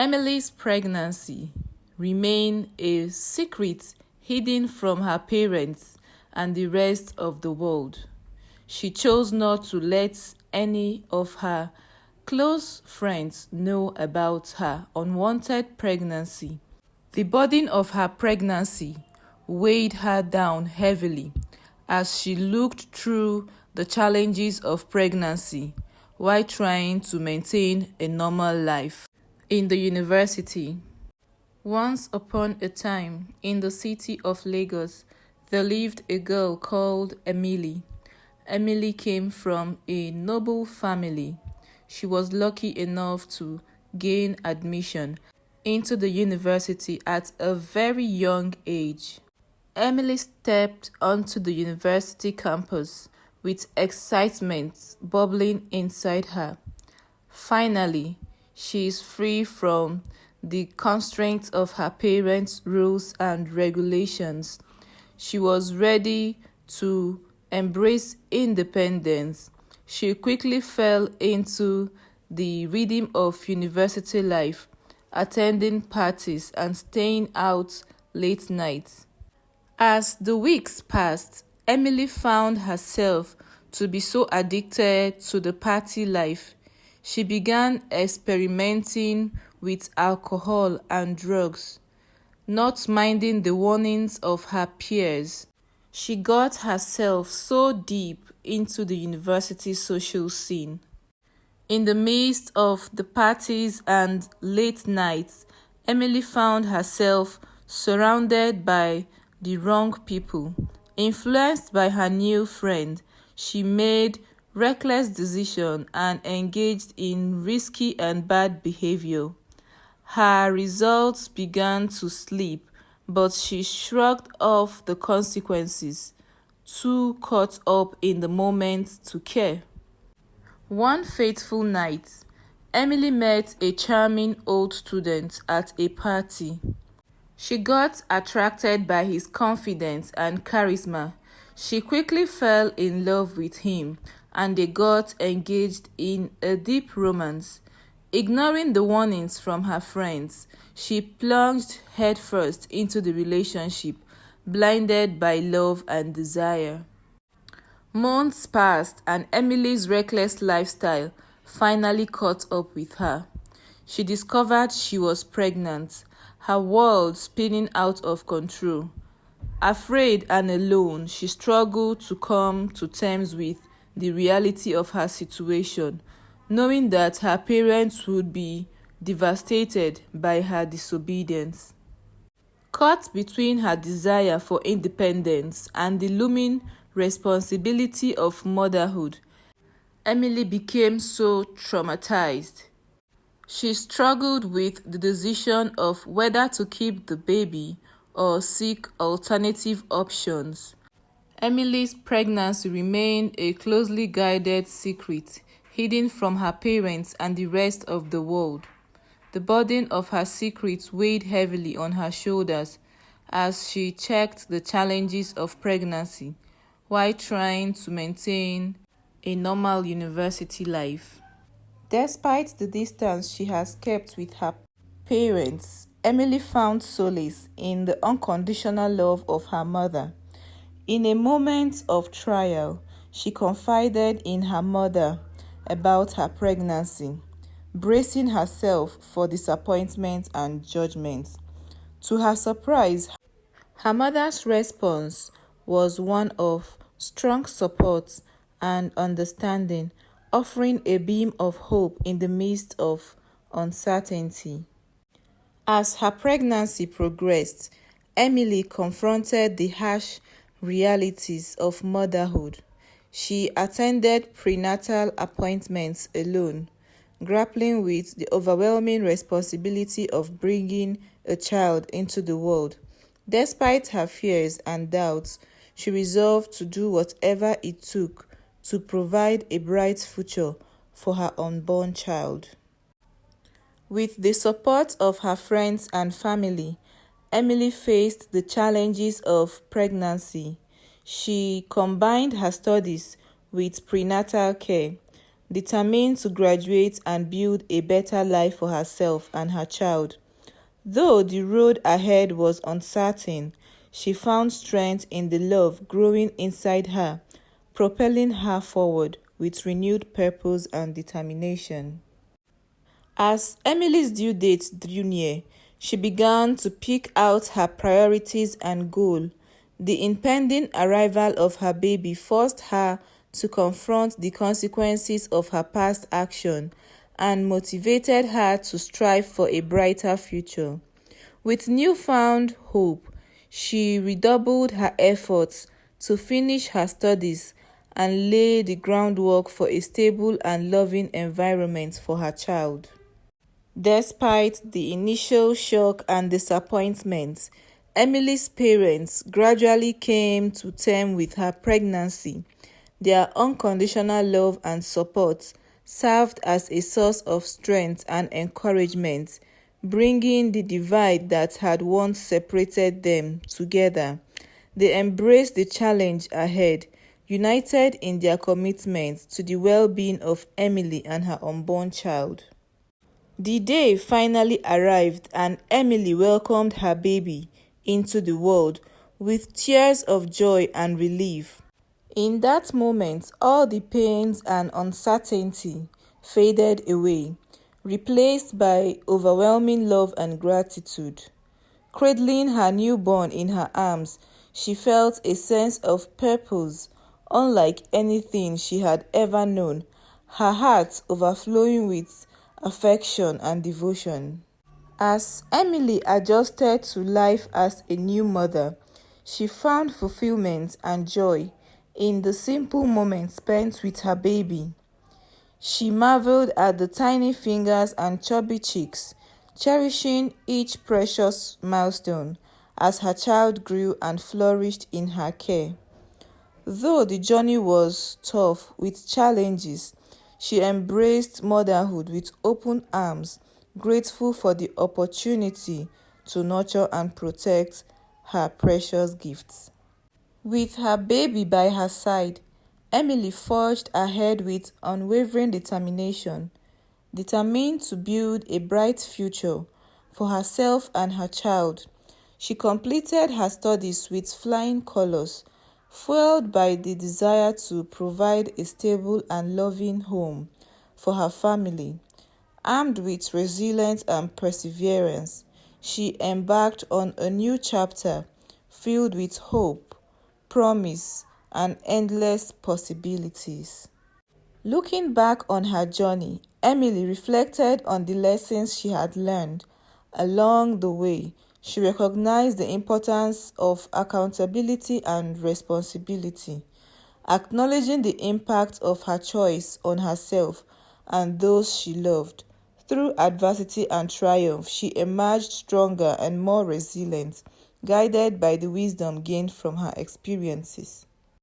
Emily's pregnancy remained a secret hidden from her parents and the rest of the world. She chose not to let any of her close friends know about her unwanted pregnancy. The burden of her pregnancy weighed her down heavily as she looked through the challenges of pregnancy while trying to maintain a normal life. In the university, once upon a time in the city of Lagos, there lived a girl called Emily. Emily came from a noble family. She was lucky enough to gain admission into the university at a very young age. Emily stepped onto the university campus with excitement bubbling inside her. Finally, she is free from the constraints of her parents' rules and regulations. She was ready to embrace independence. She quickly fell into the rhythm of university life, attending parties and staying out late nights. As the weeks passed, Emily found herself to be so addicted to the party life. She began experimenting with alcohol and drugs, not minding the warnings of her peers. She got herself so deep into the university social scene. In the midst of the parties and late nights, Emily found herself surrounded by the wrong people. Influenced by her new friend, she made reckless decisions and engaged in risky and bad behavior. Her results began to slip, but she shrugged off the consequences, too caught up in the moment to care. One fateful night, Emily met a charming old student at a party. She got attracted by his confidence and charisma. She quickly fell in love with him, and they got engaged in a deep romance. Ignoring the warnings from her friends, she plunged headfirst into the relationship, blinded by love and desire. Months passed, and Emily's reckless lifestyle finally caught up with her. She discovered she was pregnant, her world spinning out of control. Afraid and alone, she struggled to come to terms with the reality of her situation, knowing that her parents would be devastated by her disobedience. Caught between her desire for independence and the looming responsibility of motherhood, Emily became so traumatized. She struggled with the decision of whether to keep the baby or seek alternative options. Emily's pregnancy remained a closely guarded secret, hidden from her parents and the rest of the world. The burden of her secret weighed heavily on her shoulders as she checked the challenges of pregnancy while trying to maintain a normal university life. Despite the distance she has kept with her parents, Emily found solace in the unconditional love of her mother. In a moment of trial, she confided in her mother about her pregnancy, bracing herself for disappointment and judgment. To her surprise, her mother's response was one of strong support and understanding, offering a beam of hope in the midst of uncertainty. As her pregnancy progressed, Emily confronted the harsh realities of motherhood. She attended prenatal appointments alone, grappling with the overwhelming responsibility of bringing a child into the world. Despite her fears and doubts, she resolved to do whatever it took to provide a bright future for her unborn child. With the support of her friends and family, Emily faced the challenges of pregnancy. She combined her studies with prenatal care, determined to graduate and build a better life for herself and her child. Though the road ahead was uncertain, she found strength in the love growing inside her, propelling her forward with renewed purpose and determination. As Emily's due date drew near, she began to pick out her priorities and goals. The impending arrival of her baby forced her to confront the consequences of her past action and motivated her to strive for a brighter future. With newfound hope, she redoubled her efforts to finish her studies and lay the groundwork for a stable and loving environment for her child. Despite the initial shock and disappointment, Emily's parents gradually came to terms with her pregnancy. Their unconditional love and support served as a source of strength and encouragement, bringing the divide that had once separated them together. They embraced the challenge ahead, united in their commitment to the well-being of Emily and her unborn child. The day finally arrived and Emily welcomed her baby into the world with tears of joy and relief. In that moment, all the pains and uncertainty faded away, replaced by overwhelming love and gratitude. Cradling her newborn in her arms, she felt a sense of purpose unlike anything she had ever known, her heart overflowing with affection and devotion. As Emily adjusted to life as a new mother, she found fulfillment and joy in the simple moments spent with her baby. She marveled at the tiny fingers and chubby cheeks, cherishing each precious milestone as her child grew and flourished in her care. Though the journey was tough with challenges, she embraced motherhood with open arms, grateful for the opportunity to nurture and protect her precious gifts. With her baby by her side, Emily forged ahead with unwavering determination, determined to build a bright future for herself and her child. She completed her studies with flying colors, fueled by the desire to provide a stable and loving home for her family. Armed with resilience and perseverance, she embarked on a new chapter filled with hope, promise, and endless possibilities. Looking back on her journey, Emily reflected on the lessons she had learned along the way. She recognized the importance of accountability and responsibility, acknowledging the impact of her choice on herself and those she loved. Through adversity and triumph, she emerged stronger and more resilient, guided by the wisdom gained from her experiences.